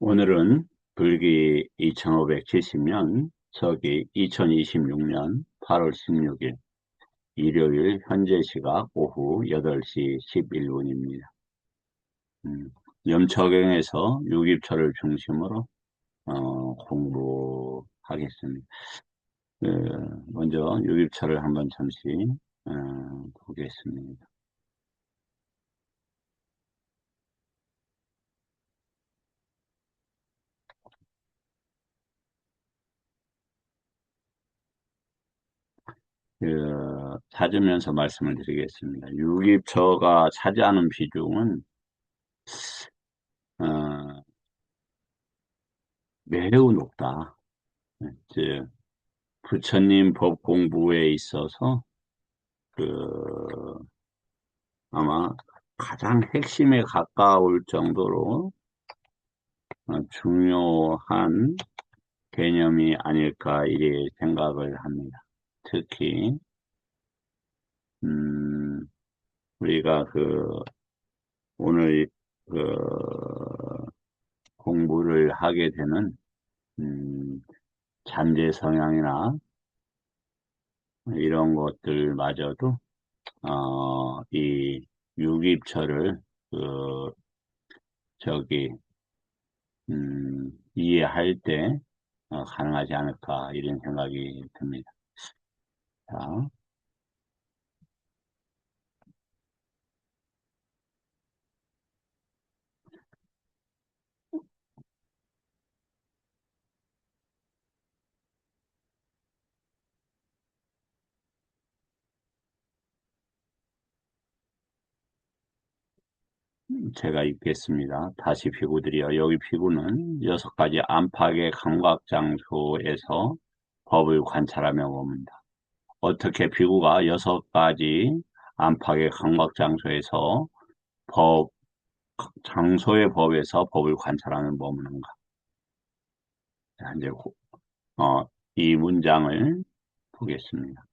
오늘은 불기 2570년, 서기 2026년 8월 16일, 일요일 현재 시각 오후 8시 11분입니다. 염초경에서 유깁초를 중심으로 공부하겠습니다. 그, 먼저 유깁초를 한번 잠시 어, 보겠습니다. 찾으면서 말씀을 드리겠습니다. 유깁초가 차지하는 비중은 어, 매우 높다. 이제 부처님 법 공부에 있어서 그 아마 가장 핵심에 가까울 정도로 중요한 개념이 아닐까 이렇게 생각을 합니다. 특히 음, 우리가 오늘 그 공부를 하게 되는 음, 잠재 성향이나 이런 것들마저도 이 유깁처를 그 저기 이해할 때 가능하지 않을까 이런 생각이 듭니다. 자, 제가 읽겠습니다. 다시 피구들이요. 여기 피구는 6가지 안팎의 감각장소에서 법을 관찰하며 봅니다. 어떻게 피구가 6가지 안팎의 감각장소에서 법, 장소의 법에서 법을 관찰하며 머무는가? 자, 이제 이 문장을 보겠습니다.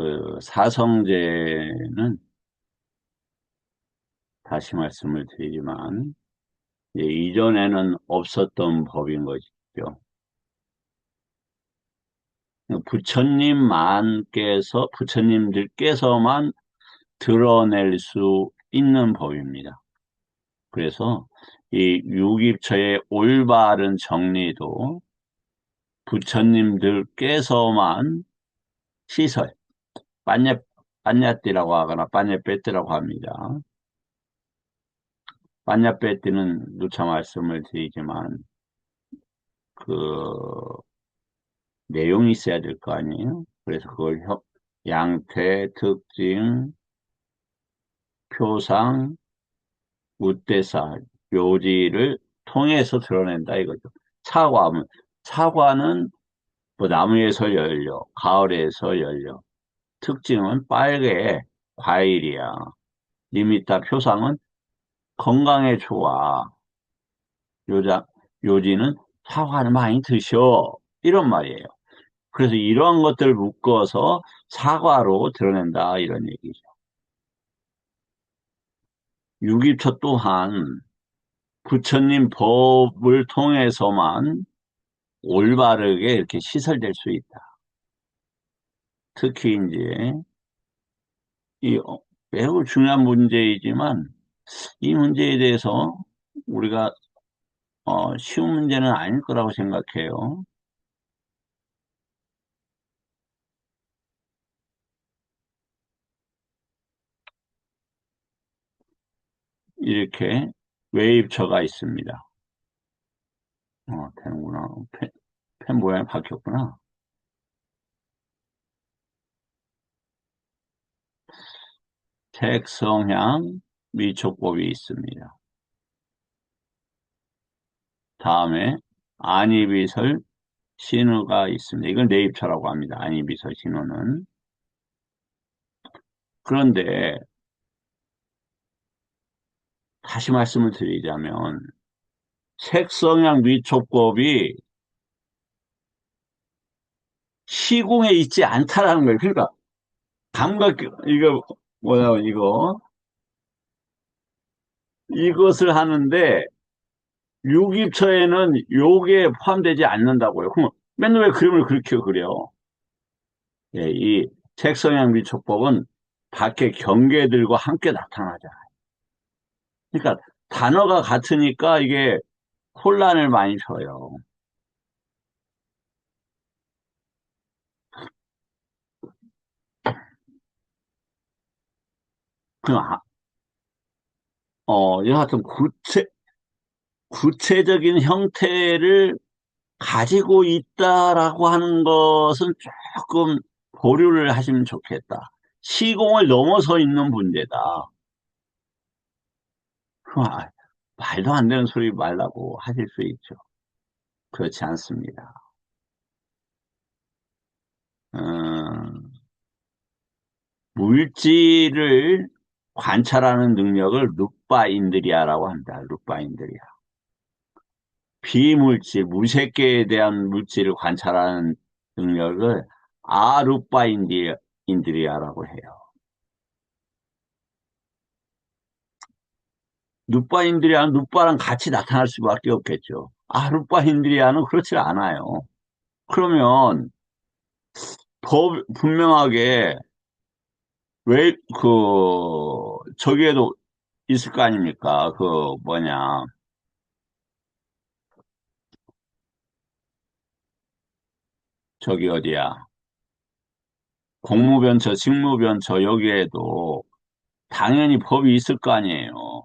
어, 사성제는 다시 말씀을 드리지만 이전에는 없었던 법인 것이죠. 부처님들께서만 드러낼 수 있는 법입니다. 그래서 이 유깁처의 올바른 정리도 부처님들께서만 시설, 빠냐띠라고 하거나 빠냐빼띠라고 합니다. 빠냐빼띠는 누차 말씀을 드리지만 그 내용이 있어야 될 거 아니에요? 그래서 그걸 양태, 특징, 표상, 우대사, 묘지를 통해서 드러낸다 이거죠. 사과는, 사과는 뭐 나무에서 열려, 가을에서 열려. 특징은 빨개, 과일이야. 리미타 표상은 건강에 좋아. 요자, 요지는 사과를 많이 드셔. 이런 말이에요. 그래서 이러한 것들을 묶어서 사과로 드러낸다 이런 얘기죠. 유기초 또한 부처님 법을 통해서만 올바르게 이렇게 시설될 수 있다. 특히 이제 이 매우 중요한 문제이지만 이 문제에 대해서 우리가 쉬운 문제는 아닐 거라고 생각해요. 이렇게 웨이브처가 있습니다. 되는구나. 펜 모양이 바뀌었구나. 색성향 미촉법이 있습니다. 다음에 안이비설 신호가 있습니다. 이걸 내입처라고 합니다. 안이비설 신호는. 그런데 다시 말씀을 드리자면 색성향 미촉법이 시공에 있지 않다라는 거예요. 그러니까 감각 이거 뭐야 이것을 하는데 유기처에는 요게 포함되지 않는다고요. 그럼 맨날 왜 그림을 그렇게 그려? 예, 이 색성향 미촉법은 밖에 경계들과 함께 나타나잖아요. 그러니까 단어가 같으니까 이게 혼란을 많이 줘요. 그럼 여하튼 구체적인 형태를 가지고 있다라고 하는 것은 조금 보류를 하시면 좋겠다. 시공을 넘어서 있는 문제다. 아, 말도 안 되는 소리 말라고 하실 수 있죠. 그렇지 않습니다. 음, 물질을 관찰하는 능력을 룻바인드리아라고 합니다. 룻바인드리아. 비물질, 무색계에 대한 물질을 관찰하는 능력을 아룻바인드리아라고 해요. 룻바인드리아는 같이 나타날 수밖에 없겠죠. 아룻바인드리아는 그렇지 않아요. 그러면 분명하게 왜 저기에도 있을 거 아닙니까? 그 뭐냐, 저기 어디야? 공무변처, 직무변처 여기에도 당연히 법이 있을 거 아니에요.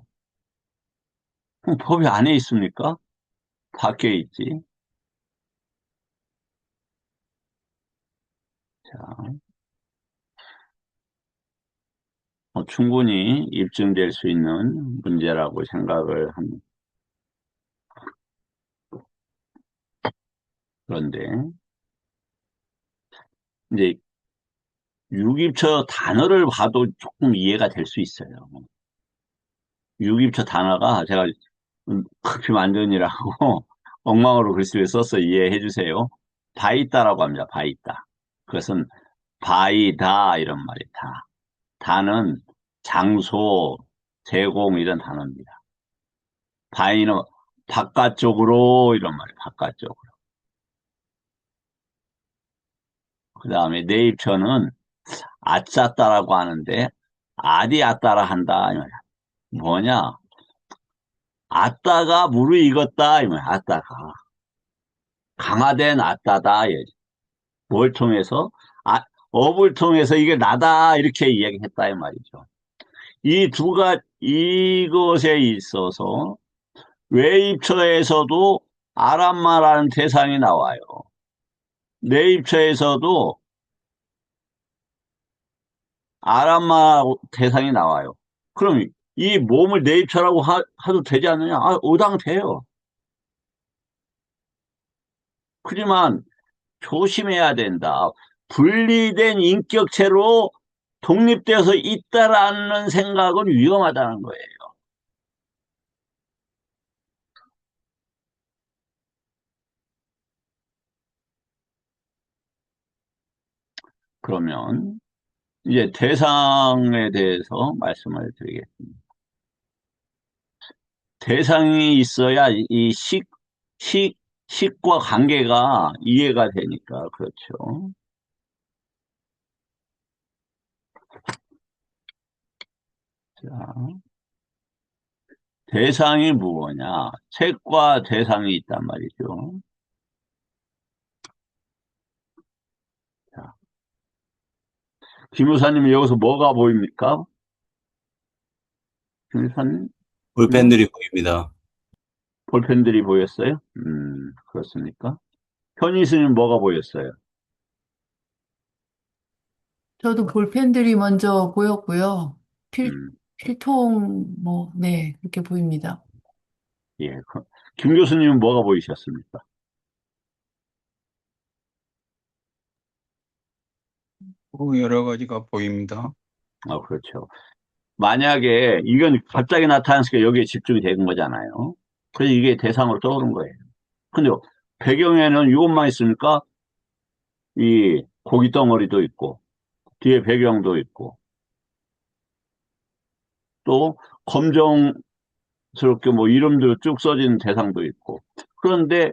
그럼 법이 안에 있습니까? 밖에 있지. 자, 충분히 입증될 수 있는 문제라고 생각을 합니다. 그런데 이제 유기처 단어를 봐도 조금 이해가 될 수 있어요. 유기처 단어가 제가 커피 만드느라고 엉망으로 글씨를 써서 이해해 주세요. 바이다라고 합니다. 바이다. 그것은 바이다 이런 말이다. 다는 장소, 제공 이런 단어입니다. 바이는 바깥쪽으로 이런 말이에요. 바깥쪽으로. 그 다음에 내입처는 아짜따라고 하는데 아디 아따라 한다. 이 말이야. 뭐냐? 아따가 무르익었다. 이 말이야. 아따가. 강화된 아따다. 뭘 통해서? 아, 업을 통해서 이게 나다. 이렇게 이야기했다. 이 말이죠. 이것에 있어서 외입처에서도 아람마라는 대상이 나와요. 내입처에서도 아람마 대상이 나와요. 그럼 이 몸을 내입처라고 도 되지 않느냐? 오당돼요. 하지만 조심해야 된다. 분리된 인격체로 독립되어서 있다라는 생각은 위험하다는 거예요. 그러면 이제 대상에 대해서 말씀을 드리겠습니다. 대상이 있어야 이 식, 식과 관계가 이해가 되니까, 그렇죠. 자, 대상이 무엇냐? 색과 대상이 있단 말이죠. 자, 김 여사님 여기서 뭐가 보입니까? 김 여사님? 네? 볼펜들이 보입니다. 볼펜들이 보였어요? 그렇습니까? 현희 스님 뭐가 보였어요? 저도 볼펜들이 먼저 보였고요. 음, 필통, 뭐, 네, 그렇게 보입니다. 예. 김 교수님은 뭐가 보이셨습니까? 여러 가지가 보입니다. 그렇죠. 만약에 이건 갑자기 나타났으니까 여기에 집중이 되는 거잖아요. 그래서 이게 대상으로 떠오른 거예요. 근데 배경에는 이것만 있으니까 이 고기 덩어리도 있고 뒤에 배경도 있고 또 검정스럽게 뭐 이름도 쭉 써진 대상도 있고 그런데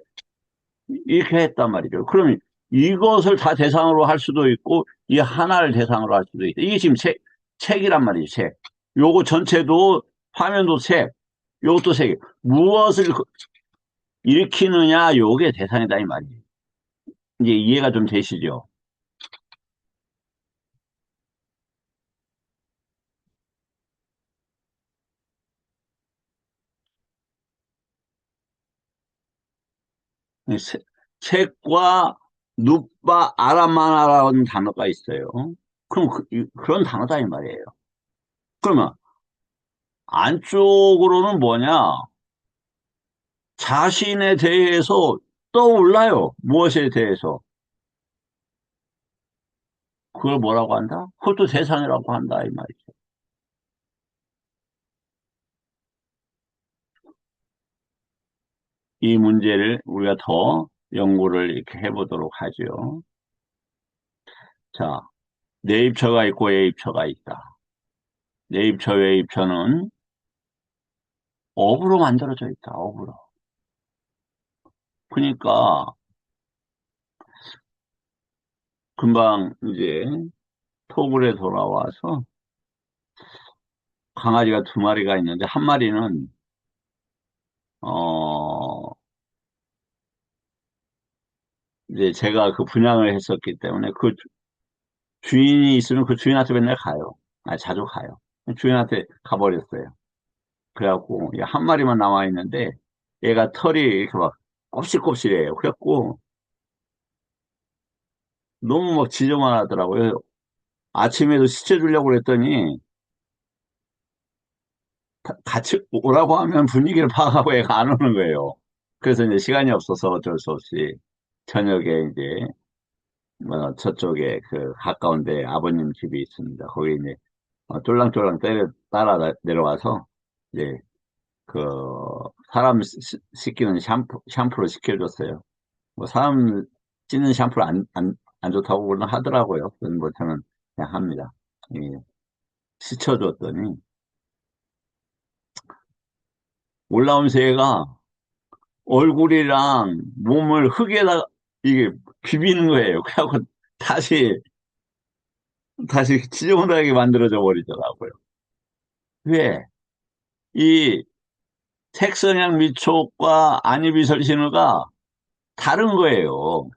이렇게 했단 말이죠. 그러면 이것을 다 대상으로 할 수도 있고 이 하나를 대상으로 할 수도 있다. 이게 지금 책이란 말이죠. 책. 요거 전체도 화면도 책, 요것도 책. 무엇을 일으키느냐 요게 대상이다 이 말이에요. 이제 이해가 좀 되시죠? 이 책과 눕바 아람마나라는 단어가 있어요. 그럼 그런 단어다 이 말이에요. 그러면 안쪽으로는 뭐냐? 자신에 대해서 떠올라요. 무엇에 대해서. 그걸 뭐라고 한다? 그것도 대상이라고 한다 이 말이죠. 이 문제를 우리가 더 연구를 이렇게 해보도록 하죠. 자, 내입처가 있고 외입처가 있다. 내입처, 외입처는 업으로 만들어져 있다. 업으로. 그러니까 금방 이제 토굴에 돌아와서 강아지가 두 마리가 있는데 한 마리는 어 이제 제가 그 분양을 했었기 때문에 그 주인이 있으면 그 주인한테 맨날 가요. 아, 자주 가요. 주인한테 가버렸어요. 그래갖고 한 마리만 남아 있는데 얘가 털이 이렇게 막 곱실곱실해요. 그래갖고 너무 막 지저만 하더라고요. 아침에도 씻어주려고 그랬더니 같이 오라고 하면 분위기를 파악하고 얘가 안 오는 거예요. 그래서 이제 시간이 없어서 어쩔 수 없이 저녁에 이제 뭐 저쪽에 그 가까운데 아버님 집이 있습니다. 거기 이제 쫄랑쫄랑 따라 내려와서 이제 그 사람 씻기는 샴푸를 시켜줬어요. 뭐 사람 씻는 샴푸를 안 좋다고 그러나 하더라고요. 그건 뭐 저는 그냥 합니다. 예, 씻어줬더니 올라오면서 얘가 얼굴이랑 몸을 흙에다 이게 비비는 거예요. 그래갖고 다시 다시 지저분하게 만들어져 버리더라고요. 왜? 이 색성향 미촉과 안이비설 신호가 다른 거예요.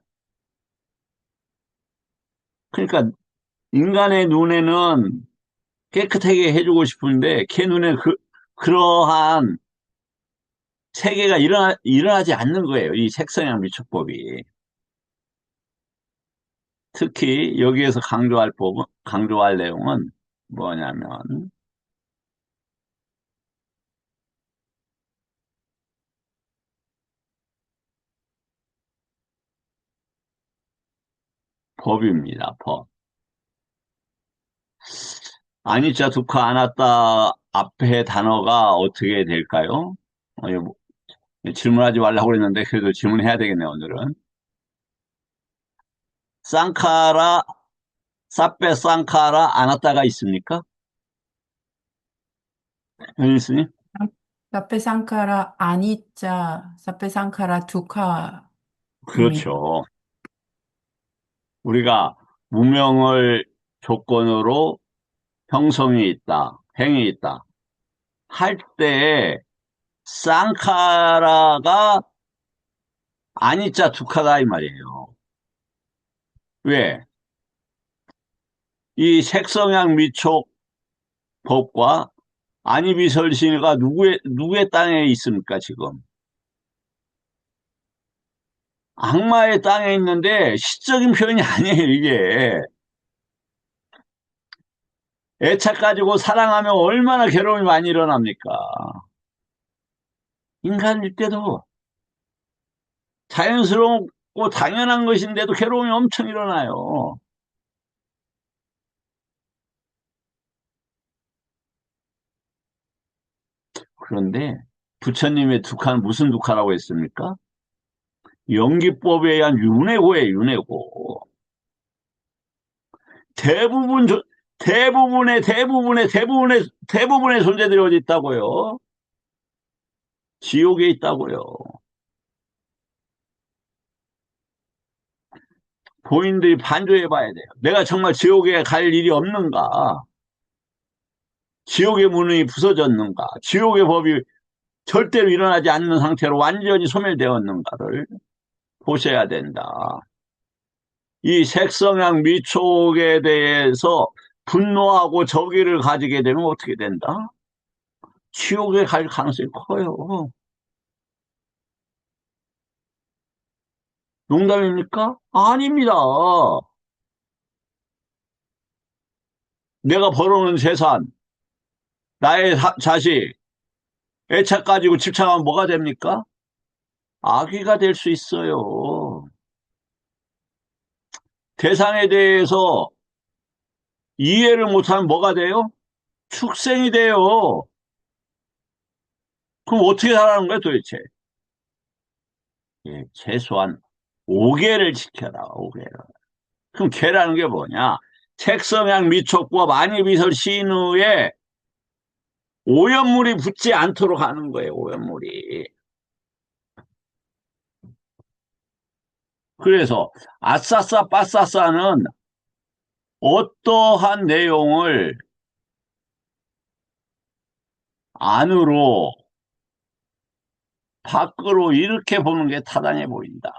그러니까 인간의 눈에는 깨끗하게 해주고 싶은데 걔 눈에 그러한 세계가 일어나지 않는 거예요. 이 색성향 미촉법이. 특히 여기에서 강조할 내용은 뭐냐면 법입니다. 법. 아니자 두카 아나따 앞에 단어가 어떻게 될까요? 이거 질문하지 말라고 그랬는데 그래도 질문해야 되겠네요, 오늘은. 쌍카라, 사페 쌍카라 아나따가 있습니까? 현일스님? 사페상카라 아니짜, 사페상카라 두카입니다. 그렇죠. 우리가 무명을 조건으로 형성이 있다, 행이 있다. 할 때 쌍카라가 아니자 두카다 이 말이에요. 왜? 이 색성향 미촉 법과 안이비설신가 누구의 땅에 있습니까, 지금? 악마의 땅에 있는데 시적인 표현이 아니에요, 이게. 애착 가지고 사랑하면 얼마나 괴로움이 많이 일어납니까? 인간일 때도 자연스럽고 당연한 것인데도 괴로움이 엄청 일어나요. 그런데 부처님의 득화는 무슨 득화라고 했습니까? 연기법에 의한 윤회고예요, 윤회고. 대부분, 대부분의 존재들이 어디 있다고요? 지옥에 있다고요. 본인들이 반조해 봐야 돼요. 내가 정말 지옥에 갈 일이 없는가? 지옥의 문이 부서졌는가? 지옥의 법이 절대로 일어나지 않는 상태로 완전히 소멸되었는가를 보셔야 된다. 이 색성향 미촉에 대해서 분노하고 저기를 가지게 되면 어떻게 된다? 지옥에 갈 가능성이 커요. 농담입니까? 아닙니다. 내가 벌어놓은 재산, 나의 자식, 애착 가지고 집착하면 뭐가 됩니까? 악귀가 될 수 있어요. 대상에 대해서 이해를 못하면 뭐가 돼요? 축생이 돼요. 그럼 어떻게 살아가는 거야, 도대체? 예, 최소한 5개를 지켜라, 5개를. 그럼 개라는 게 뭐냐? 색성향 미촉법 안이비설 신우에 오염물이 붙지 않도록 하는 거예요, 오염물이. 그래서 아싸싸 빠싸싸는 어떠한 내용을 안으로 밖으로 이렇게 보는 게 타당해 보인다.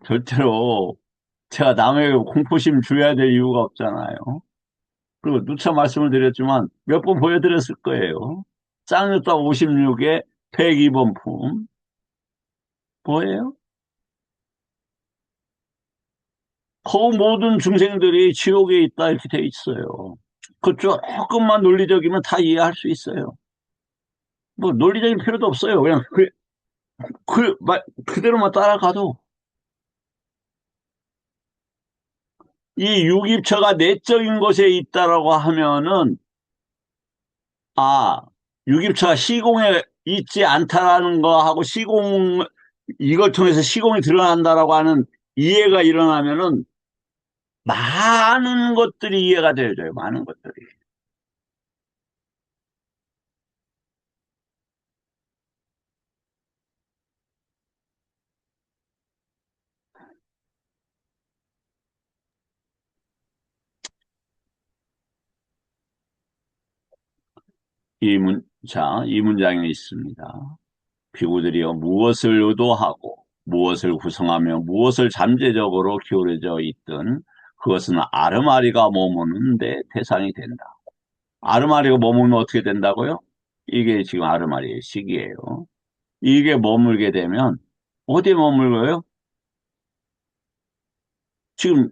절대로 제가 남에게 공포심 줘야 될 이유가 없잖아요. 그리고 누차 말씀을 드렸지만 몇 번 보여드렸을 거예요. 쌍욕다 56에 102번 품. 뭐예요? 그 모든 중생들이 지옥에 있다 이렇게 돼 있어요. 그 조금만 논리적이면 다 이해할 수 있어요. 뭐 논리적인 필요도 없어요. 그냥 그대로만 따라가도 이 유기처가 내적인 것에 있다라고 하면은 아 유기처가 시공에 있지 않다라는 거하고 시공 이걸 통해서 시공이 드러난다라고 하는 이해가 일어나면은 많은 것들이 이해가 되어져요. 많은 것들이. 이 문장이 있습니다. 피구들이여 무엇을 의도하고 무엇을 구성하며 무엇을 잠재적으로 기울어져 있든 그것은 아르마리가 머무는 데 대상이 된다. 아르마리가 머무면 어떻게 된다고요? 이게 지금 아르마리의 시기예요. 이게 머물게 되면 어디에 머물고요? 지금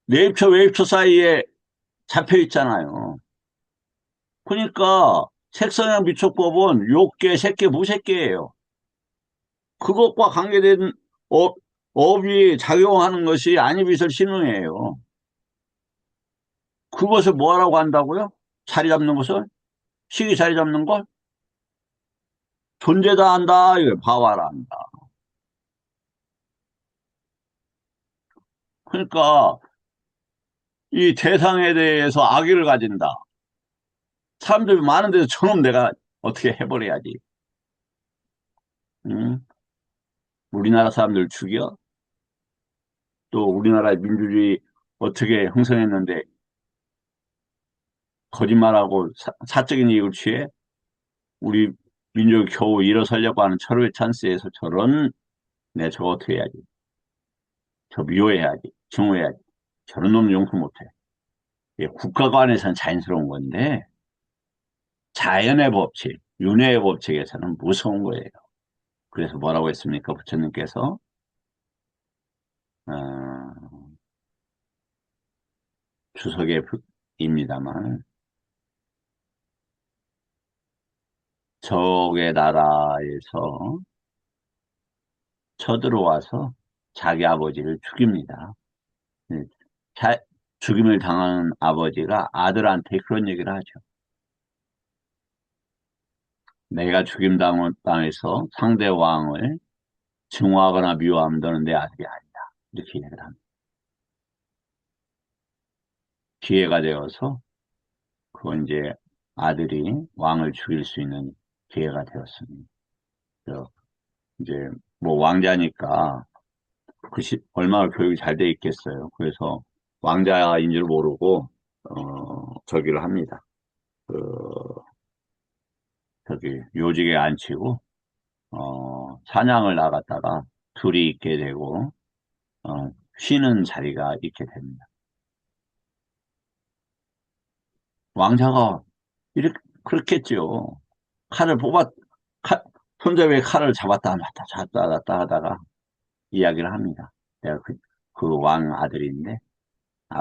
내입처 외입처 사이에 잡혀 있잖아요. 그러니까 색성향 비촉법은 욕계, 색계, 무색계예요. 그것과 관계된 업, 업이 작용하는 것이 안이비설 신흥이에요. 그것을 뭐라고 한다고요? 자리 잡는 것을? 식이 자리 잡는 걸? 존재다 한다, 이거 바와라 한다. 그러니까 이 대상에 대해서 악의를 가진다. 사람들이 많은 데서 저놈 내가 어떻게 해버려야지. 응? 우리나라 사람들 죽여? 또 우리나라 민주주의 어떻게 형성했는데 거짓말하고 사적인 이익을 취해? 우리 민족이 겨우 일어서려고 하는 철의 찬스에서 저런, 내 저거 어떻게 해야지. 저 미워해야지. 증오해야지. 저런 놈 용서 못해. 예, 국가관에서는 자연스러운 건데 자연의 법칙, 윤회의 법칙에서는 무서운 거예요. 그래서 뭐라고 했습니까? 부처님께서 어, 주석에 입니다만 적의 나라에서 쳐들어와서 자기 아버지를 죽입니다. 네, 자- 죽임을 당하는 아버지가 아들한테 그런 얘기를 하죠. 내가 죽임당해서 상대 왕을 증오하거나 미워하면 너는 내 아들이 아니다. 이렇게 얘기를 합니다. 기회가 되어서 그건 이제 아들이 왕을 죽일 수 있는 기회가 되었습니다. 그래서 이제 뭐 왕자니까 얼마나 교육이 잘 돼 있겠어요. 그래서 왕자인 줄 모르고 저기를 합니다. 그 저기 요직에 앉히고 사냥을 나갔다가 둘이 있게 되고 쉬는 자리가 있게 됩니다. 왕자가 이렇게 그렇겠죠. 칼을 뽑았 칼, 손잡이에 칼을 잡았다 놨다 잡았다 놨다 하다가 이야기를 합니다. 내가 그 왕 아들인데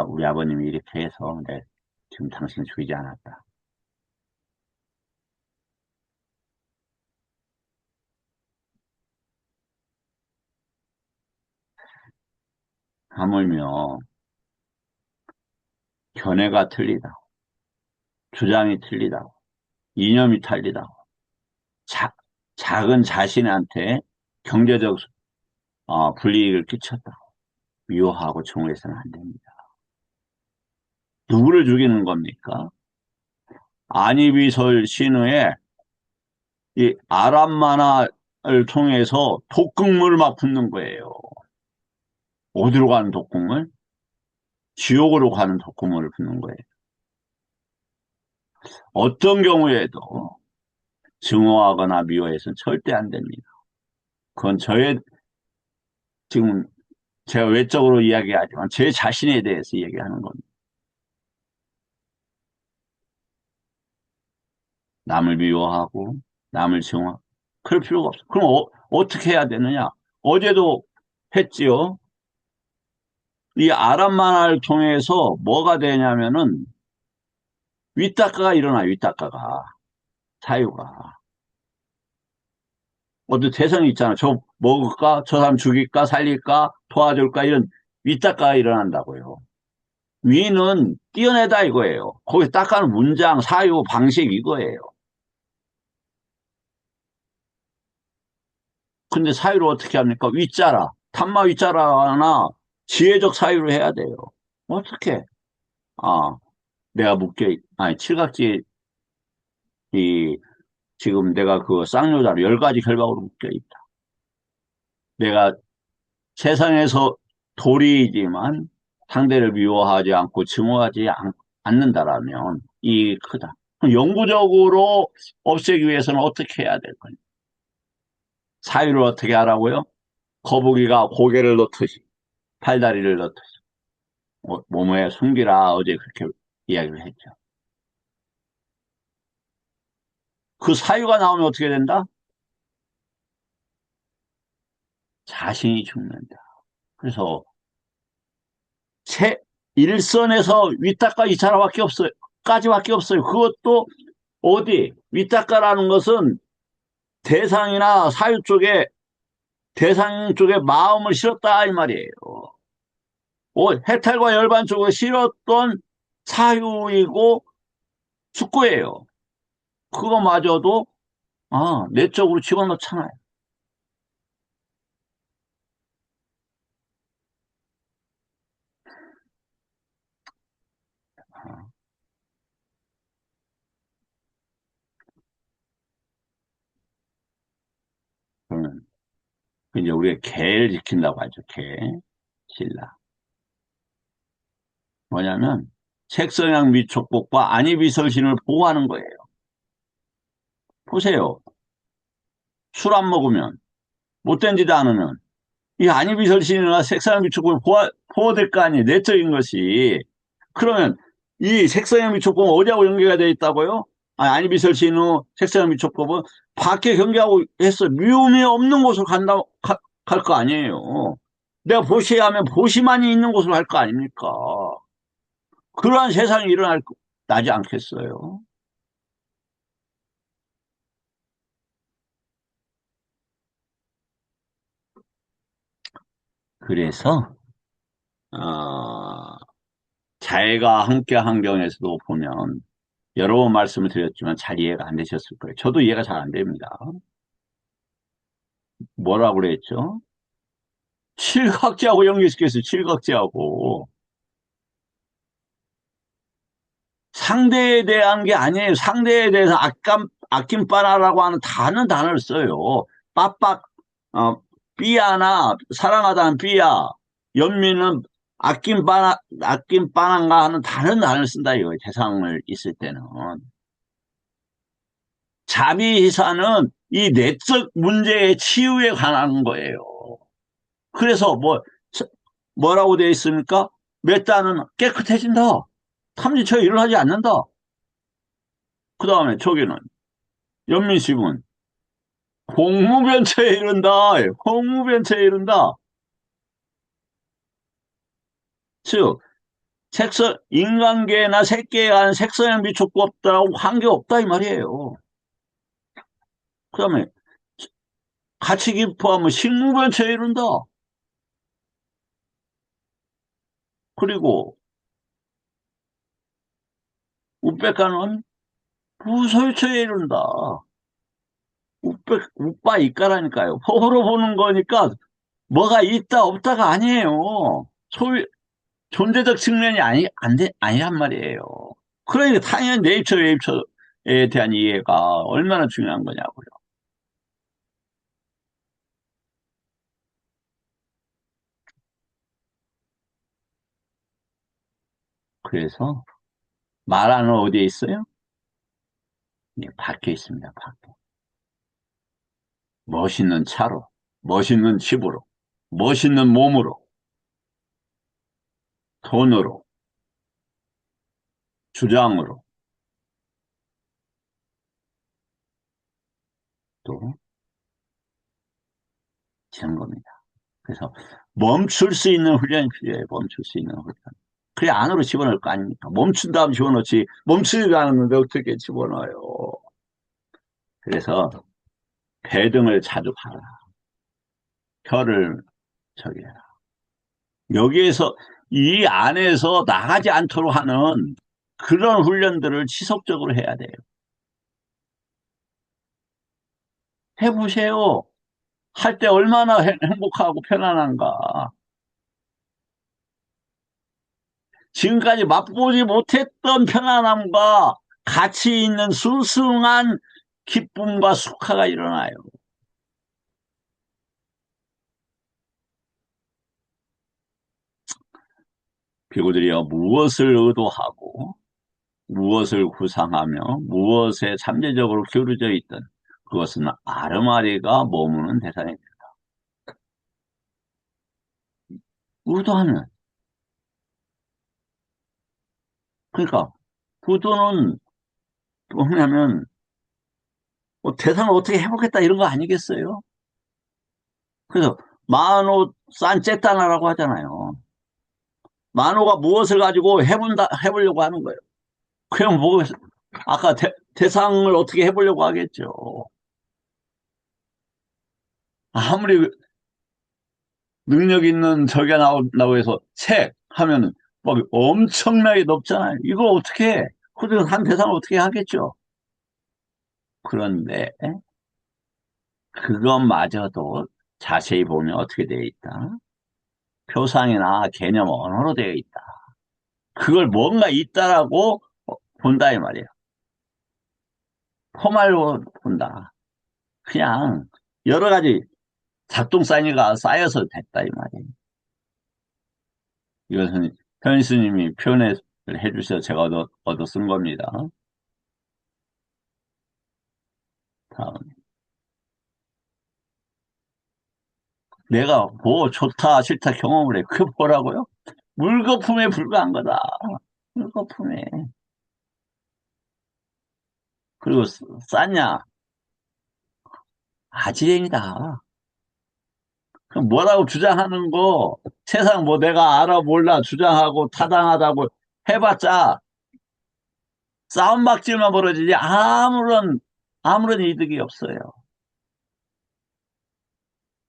우리 아버님이 이렇게 해서 내가 지금 당신 죽이지 않았다. 하물며 견해가 틀리다. 주장이 틀리다. 이념이 틀리다. 자, 작은 자신한테 경제적 불이익을 끼쳤다. 미워하고 증오해서는 안 됩니다. 누구를 죽이는 겁니까? 아니비설 신후에 이 아랍 만화를 통해서 독극물을 막 붓는 거예요. 어디로 가는 독극물? 지옥으로 가는 독극물을 붓는 거예요. 어떤 경우에도 증오하거나 미워해서는 절대 안 됩니다. 그건 지금 제가 외적으로 이야기하지만 제 자신에 대해서 얘기하는 겁니다. 남을 미워하고 남을 증오 그럴 필요가 없어. 그럼 어떻게 해야 되느냐? 어제도 했지요. 이 아랍 만화를 통해서 뭐가 되냐면은 윗닦아가 일어나요. 윗닦아가 사유가 어떤 대상이 있잖아. 저 먹을까? 저 사람 죽일까? 살릴까? 도와줄까? 이런 윗닦아가 일어난다고요. 위는 띄어내다 이거예요. 거기 닦아는 문장, 사유, 방식 이거예요. 근데 사유를 어떻게 합니까? 윗자라, 탐마 윗자라나 지혜적 사유를 해야 돼요. 어떻게? 아, 내가 아니, 칠각지, 이, 지금 내가 그 쌍요자로 10가지 결박으로 묶여 있다. 내가 세상에서 도리이지만 상대를 미워하지 않고 증오하지 않는다라면 이 크다. 그럼 영구적으로 없애기 위해서는 어떻게 해야 될 거냐? 사유를 어떻게 하라고요? 거북이가 고개를 놓듯이, 팔다리를 놓듯이, 몸에 숨기라 어제 그렇게 이야기를 했죠. 그 사유가 나오면 어떻게 된다? 자신이 죽는다. 그래서 세, 일선에서 윗닦아 이차라밖에 없어요. 까지밖에 없어요. 그것도 어디? 윗닦아라는 것은 대상이나 사유 쪽에, 대상 쪽에 마음을 실었다, 이 말이에요. 해탈과 열반 쪽에 실었던 사유이고 숙고예요. 그거마저도, 내 쪽으로 집어넣잖아요. 아, 그러면, 이제 우리가 계를 지킨다고 하죠, 계. 신라. 뭐냐면, 색성향 미촉복과 안이비설신을 보호하는 거예요. 보세요. 술 안 먹으면, 못된 짓 안 하면, 이 안이비설신이나 색성향 미촉복을 보호될 거 아니에요, 내적인 것이. 그러면, 이 색성향 미촉복은 어디하고 연계가 되어 있다고요? 안이비설신의 색성향 미촉법은 밖에 경계하고 해서 미움이 없는 곳으로 갈 거 아니에요. 내가 보시하면 보시만이 있는 곳으로 갈 거 아닙니까? 그러한 세상이 나지 않겠어요? 그래서, 어, 자해가 함께 환경에서도 보면, 여러 번 말씀을 드렸지만 잘 이해가 안 되셨을 거예요. 저도 이해가 잘 안 됩니다. 뭐라고 그랬죠? 칠각지하고 연결시켰어요. 칠각지하고. 상대에 대한 게 아니에요. 상대에 대해서 아낌빠라라고 하는 다른 단어를 써요. 빠빠, 삐야나, 사랑하다는 삐야. 연민은 아낌빠난가 하는 다른 단어를 쓴다 이거예요. 대상을 있을 때는. 자비희사는 이 내적 문제의 치유에 관한 거예요. 그래서 뭐라고 되어 있습니까? 메타는 깨끗해진다. 탐지처에 일어나지 않는다. 그 다음에 저기는 연민식은 공무변처에 이른다. 공무변처에 이른다. 즉 인간계나 새끼에 관한 색성향 미촉구 없다고 한 게 없다 이 말이에요. 그 다음에 같이 기포하면 식무변처에 이른다. 그리고 우백가는 부설처에 이른다. 우빠 이까라니까요. 호로 보는 거니까 뭐가 있다 없다가 아니에요. 존재적 측면이 아니란 말이에요. 그러니까 당연히 네이처에 대한 이해가 얼마나 중요한 거냐고요. 그래서 말하는 어디에 있어요? 네, 밖에 있습니다. 밖에. 멋있는 차로, 멋있는 집으로, 멋있는 몸으로, 돈으로, 주장으로 또 지는 겁니다. 그래서 멈출 수 있는 훈련이 필요해요. 멈출 수 있는 훈련. 그래 안으로 집어넣을 거 아닙니까? 멈춘 다음 집어넣지 멈추지도 않았는데 어떻게 집어넣어요? 그래서 배등을 자주 봐라. 혀를 저기 해라. 여기에서 이 안에서 나가지 않도록 하는 그런 훈련들을 지속적으로 해야 돼요. 해보세요. 할 때 얼마나 행복하고 편안한가. 지금까지 맛보지 못했던 편안함과 가치 있는 순수한 기쁨과 수화가 일어나요. 비구들이여 무엇을 의도하고 무엇을 구상하며 무엇에 잠재적으로 기울어져 있든 그것은 아르마리가 머무는 대상입니다. 의도하면 그러니까 구도는 뭐냐면 뭐 대상을 어떻게 해보겠다 이런 거 아니겠어요? 그래서 마노 산체타나라고 하잖아요. 마노가 무엇을 가지고 해보려고 하는 거예요. 그럼 뭐 아까 대상을 어떻게 해보려고 하겠죠. 아무리 능력 있는 저게 나온다고 해서 책 하면은 막 엄청나게 높잖아요. 이거 어떻게 해? 그래서 한 대상을 어떻게 하겠죠. 그런데 그것마저도 자세히 보면 어떻게 되어 있다? 표상이나 개념 언어로 되어 있다. 그걸 뭔가 있다라고 본다 이 말이에요. 포말로 본다. 그냥 여러 가지 작동사이가 쌓여서 됐다 이 말이에요. 이것은 현스님이 표현을 해주셔서 제가 얻어 쓴 겁니다. 다음. 내가 뭐 좋다 싫다 경험을 해. 그게 뭐라고요? 물거품에 불과한 거다. 물거품에. 그리고 쌌냐? 아지랭이다. 그럼 뭐라고 주장하는 거 세상 뭐 내가 알아 몰라 주장하고 타당하다고 해봤자 싸움박질만 벌어지지 아무런 이득이 없어요.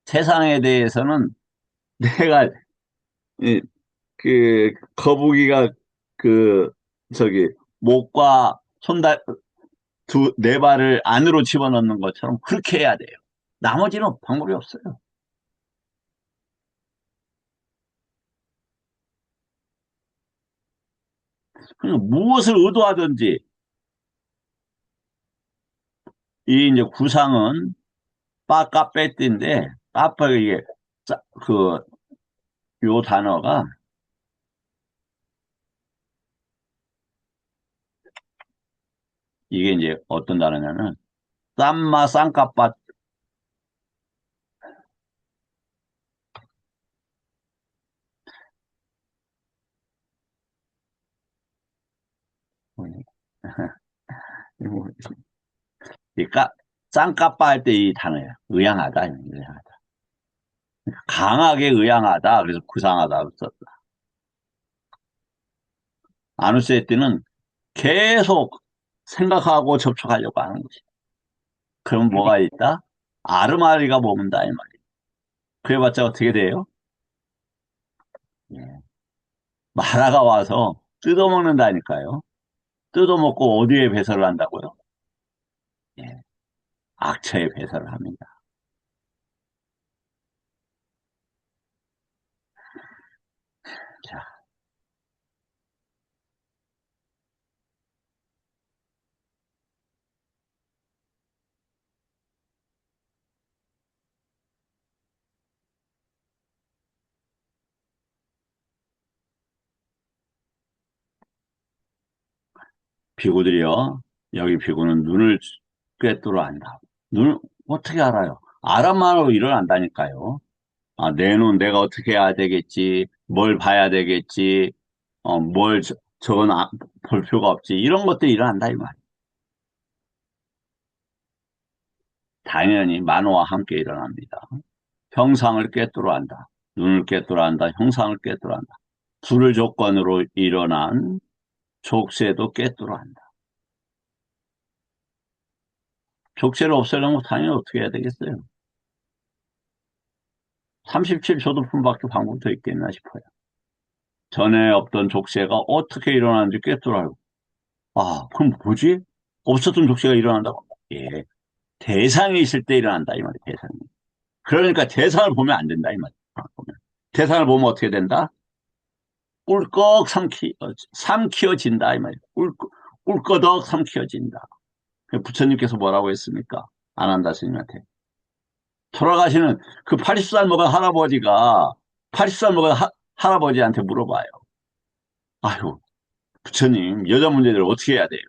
세상에 대해서는 내가 이, 거북이가 그 저기 목과 손발 네 발을 안으로 집어넣는 것처럼 그렇게 해야 돼요. 나머지는 방법이 없어요. 그냥 무엇을 의도하든지 이 이제 구상은 빠까빼띠인데 빠빠 이게 그 요 단어가 이게 이제 어떤 단어냐면 쌈마 쌍까빠 그러니까 쌍까빠 할 때 이 단어예요. 의양하다. 의양하다. 강하게 의양하다. 그래서 구상하다 썼다. 아누세티는 계속 생각하고 접촉하려고 하는 것이. 그럼 뭐가 있다? 아르마리가 머문다 이 말이에요. 그래봤자 어떻게 돼요? 예. 마라가 와서 뜯어먹는다니까요. 뜯어먹고 어디에 배설을 한다고요? 예. 악처에 배설을 합니다. 자, 비구들이요. 여기 비구는 눈을 꿰뚫어 안다. 눈을 어떻게 알아요? 알아만으로 일어난다니까요. 아, 내 눈 내가 어떻게 해야 되겠지, 뭘 봐야 되겠지, 저건 볼 필요가 없지. 이런 것들이 일어난다, 이 말이에요. 당연히 만호와 함께 일어납니다. 형상을 꿰뚫어 한다. 눈을 꿰뚫어 한다. 형상을 꿰뚫어 한다. 둘을 조건으로 일어난 족쇄도 꿰뚫어 한다. 족쇄를 없애려면 당연히 어떻게 해야 되겠어요? 37조도품밖에 방법이 더 있겠나 싶어요. 전에 없던 족쇄가 어떻게 일어나는지 꿰뚫어 알고. 아, 그럼 뭐지? 없었던 족쇄가 일어난다고? 예. 대상이 있을 때 일어난다, 이 말이에요, 대상이. 그러니까 대상을 보면 안 된다, 이 말이에요. 대상을 보면 어떻게 된다? 꿀꺽 삼키어진다, 이 말이에요. 꿀꺼덕 삼키어진다. 부처님께서 뭐라고 했습니까? 아난다 스님한테. 돌아가시는 그 80살 먹은 할아버지가 80살 먹은 할아버지한테 물어봐요. 아유, 부처님, 여자 문제들 어떻게 해야 돼요?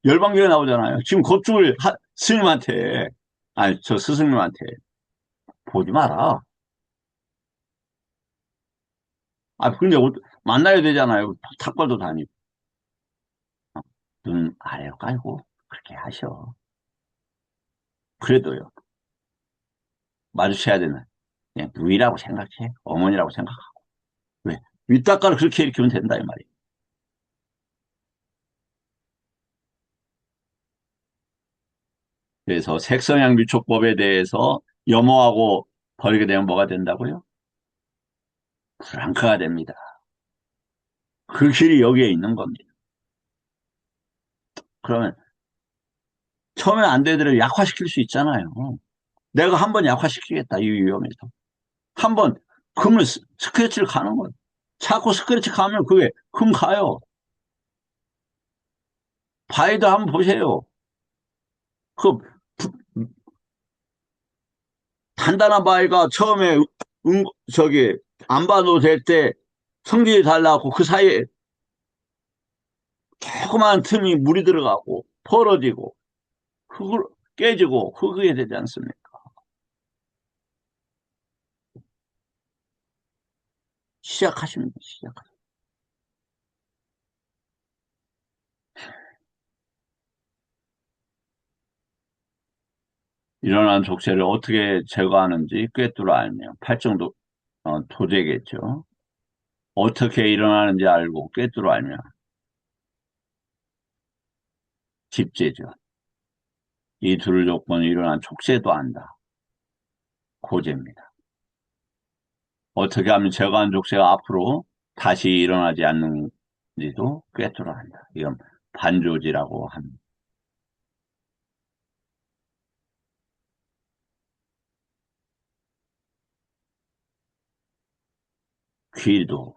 열방경에 나오잖아요. 지금 그쪽을 스님한테, 아니, 저 스승님한테 보지 마라. 아, 근데 만나야 되잖아요. 탁발도 다니고. 눈 아래로 깔고 그렇게 하셔. 그래도요, 마주쳐야 되는 그냥 누이라고 생각해. 어머니라고 생각하고. 왜? 윗닦아를 그렇게 일으키면 된다, 이 말이에요. 그래서 색성향미촉법에 대해서 염호하고 버리게 되면 뭐가 된다고요? 브랑크가 됩니다. 그 길이 여기에 있는 겁니다. 그러면 처음에 안 되더라도 약화시킬 수 있잖아요. 내가 한번 약화시키겠다, 이 위험에서. 한번 금을 스크래치를 가는 거예요. 자꾸 스크래치 가면 그게 금 가요. 바위도 한번 보세요. 그 단단한 바위가 처음에 저기 안 봐도 될 때 성질이 달라고 그 사이에 조그마한 틈이 물이 들어가고 벌어지고 흙을 깨지고 흙이 되지 않습니까? 시작하시면 시작. 일어난 족쇄를 어떻게 제거하는지 꿰뚫어 알면 팔정도 도제겠죠. 어떻게 일어나는지 알고 꿰뚫어 알면 집제죠. 이 둘 조건이 일어난 족쇄도 안다. 고제입니다. 어떻게 하면 재관 족쇄가 앞으로 다시 일어나지 않는지도 꿰뚫어야 한다. 이건 반조지라고 합니다. 귀도,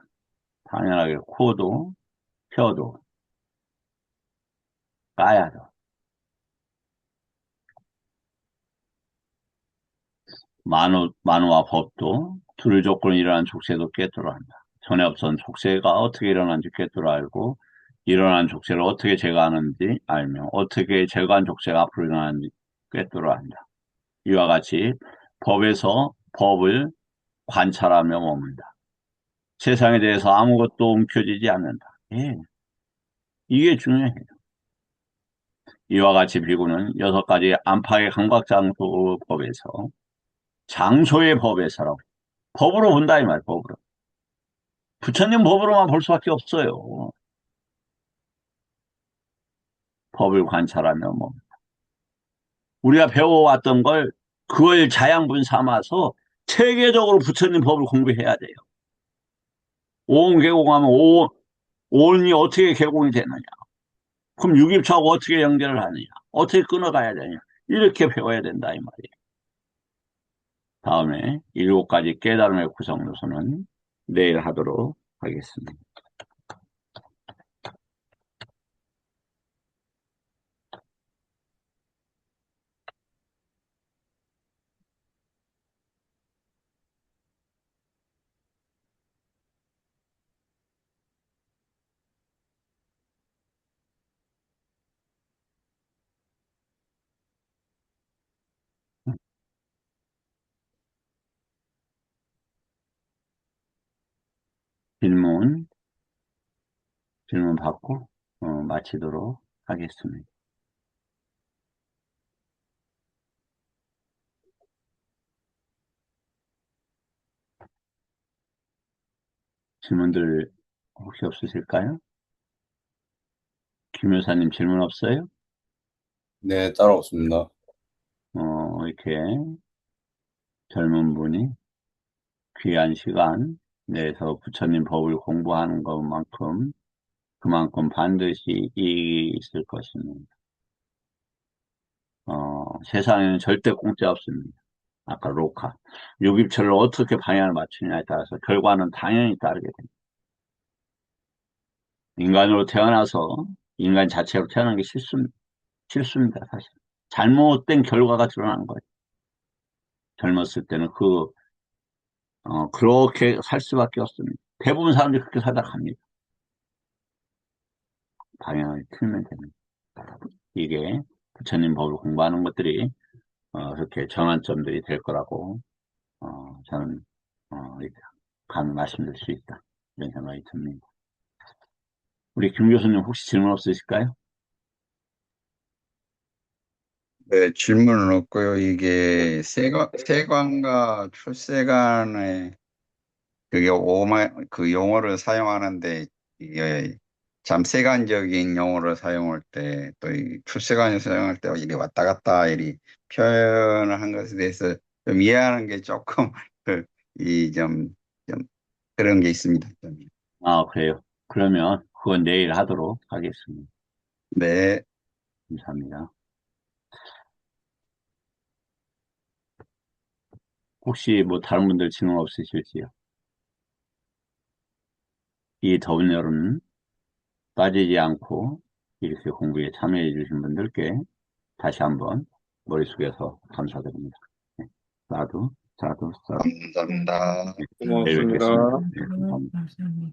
당연하게 코도, 혀도 까야죠. 만우와 법도 둘 조건이 일어난 족쇄도 꿰뚫어 한다. 전에 없던 족쇄가 어떻게 일어난지 꿰뚫어 알고 일어난 족쇄를 어떻게 제거하는지 알며 어떻게 제거한 족쇄가 앞으로 일어나는지 꿰뚫어 한다. 이와 같이 법에서 법을 관찰하며 머문다. 세상에 대해서 아무것도 움켜쥐지 않는다. 예, 이게 중요해요. 이와 같이 비구는 6가지 안팎의 감각장소법에서 장소의 법에서라고 법으로 본다 이 말, 법으로. 부처님 법으로만 볼 수밖에 없어요. 법을 관찰하며 뭐 우리가 배워왔던 걸 그걸 자양분 삼아서 체계적으로 부처님 법을 공부해야 돼요. 오온 개공하면 오온이 어떻게 개공이 되느냐? 그럼 육입처하고 어떻게 연결을 하느냐? 어떻게 끊어가야 되냐? 이렇게 배워야 된다 이 말이에요. 다음에 7가지 깨달음의 구성 요소는 내일 하도록 하겠습니다. 질문, 질문 받고 마치도록 하겠습니다. 질문들 혹시 없으실까요? 김 여사님 질문 없어요? 네, 따로 없습니다. 이렇게 젊은 분이 귀한 시간 내서 부처님 법을 공부하는 것만큼 그만큼 반드시 이익이 있을 것입니다. 세상에는 절대 공짜 없습니다. 아까 로카. 육입체를 어떻게 방향을 맞추냐에 따라서 결과는 당연히 따르게 됩니다. 인간으로 태어나서 인간 자체로 태어나는 게 실수입니다, 사실. 잘못된 결과가 드러나는 거예요. 젊었을 때는 그렇게 살 수밖에 없습니다. 대부분 사람들이 그렇게 살다 갑니다. 방향을 틀면 됩니다. 이게 부처님 법을 공부하는 것들이 그렇게 전환점들이 될 거라고 저는 이렇게 감히 말씀드릴 수 있다. 이런 생각이 듭니다. 우리 김 교수님 혹시 질문 없으실까요? 네, 질문은 없고요. 이게 세관과 출세관의 그게 그 용어를 사용하는데 이게 세관적인 용어를 사용할 때 또 이 출세관을 사용할 때 이리 왔다 갔다 이리 표현을 한 것에 대해서 좀 이해하는 게 조금 좀 그런 게 있습니다. 좀. 아, 그래요. 그러면 그건 내일 하도록 하겠습니다. 네. 감사합니다. 혹시 뭐 다른 분들 질문 없으실지요? 이 더운 여름 빠지지 않고 이렇게 공부에 참여해 주신 분들께 다시 한번 머릿속에서 감사드립니다. 네, 사두, 사두, 사두. 감사합니다. 내일 뵙겠습니다. 고맙습니다. 네, 감사합니다. 감사합니다.